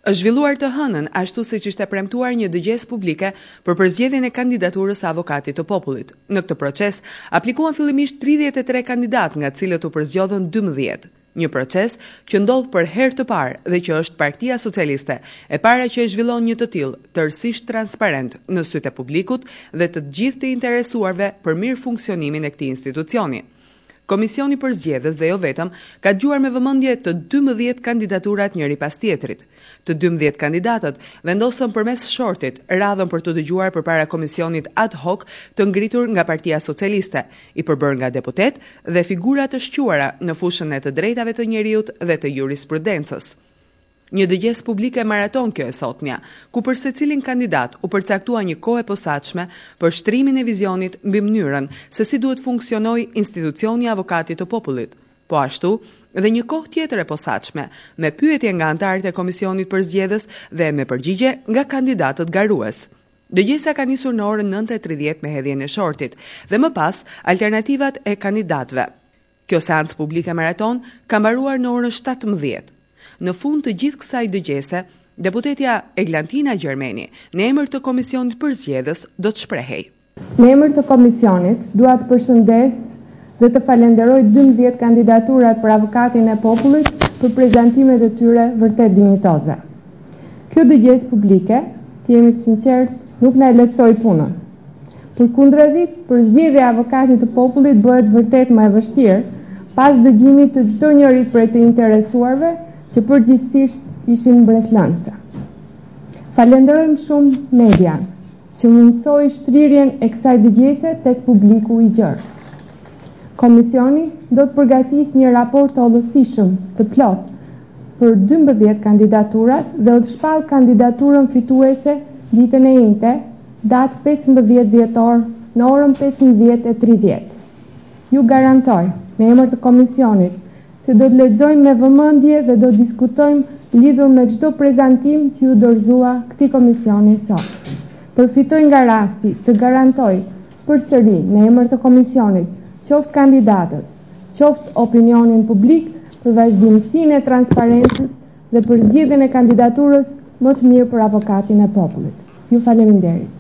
Është zhvilluar të hënën, ashtu siç ishte premtuar një dëgjesë publike për përzgjedhjen e kandidaturës së avokatit të popullit. Në këtë proces aplikuan fillimisht 33 kandidat, nga të cilët u përzgjodhën 12. Një proces që ndodh për herë të parë dhe që është Partia Socialiste e para që e zhvillon një të tillë, tërësisht transparent në sytë e publikut dhe të gjithë të interesuarve për mirë funksionimin e këtij institucioni. Komisioni përzgjedhës dhe jo vetëm ka dëgjuar me vëmendje të 12 kandidaturat njëri pas tjetrit. Të 12 kandidatët vendosën përmes shortit radhën për të dëgjuar përpara komisionit ad hoc të ngritur nga Partia Socialiste, i përbërë nga deputet dhe figura të shquara në fushën e të drejtave të njeriut dhe të jurisprudencës. Një dëgjesë publike maraton kjo e sotmja, ku për secilin kandidat u përcaktua një kohë e posaçme për shtrimin e vizionit mbi mënyrën se si duhet funksionojë institucioni i avokatit të popullit. Po ashtu, dhe një kohë tjetër e posaçme, me pyetje nga anëtarët e komisionit përzgjedhës dhe me përgjigje nga kandidatët garues. Dëgjesa ka nisur në orën 9:30 me hedhjen e shortit dhe më pas alternativat e kandidatëve. Kjo seancë publike maraton ka mbaruar në orën 17. Në fund të gjithë kësaj dëgjese, deputetja Eglantina Gjermeni, në emër të Komisionit Përzgjedhës, do të shprehej. Në emër të Komisionit, dua të përshëndes dhe të falenderoj 12 kandidaturat për avokatin e popullit për prezantimet e tyre vërtet dinjitoze. Kjo dëgjesë publike, të jemi të sinqert, nuk na e lehtësoi punën. Përkundrazi, përzgjedhja e avokatit të popullit bëhet vërtet më e vështirë pas dëgjimit të çdo njërit prej të interesuarve, që përgjithsisht ishin mbreslënëse. Falenderojmë shumë median, që mundsoi shtrirjen e kësaj dëgjese tek publiku i gjerë. Komisioni do të përgatisë një raport të hollësishëm, të plot, për 12 kandidaturat dhe do të shpallë kandidaturën fituese ditën e njëjtë, datë 15 dhjetor, në orën 15:30. Ju garantoj, në emër të komisionit, se do të lexojmë me vëmendje dhe do të diskutojmë lidhur me çdo prezantim që ju dorëzua këtij komisioni sot. Përfitoj nga rasti të garantoj përsëri në emër të komisionit, qoftë kandidatët, qoftë opinionin publik për vazhdimsinë e transparencës dhe për zgjedhjen e kandidaturës më të mirë për avokatin e popullit. Ju faleminderit.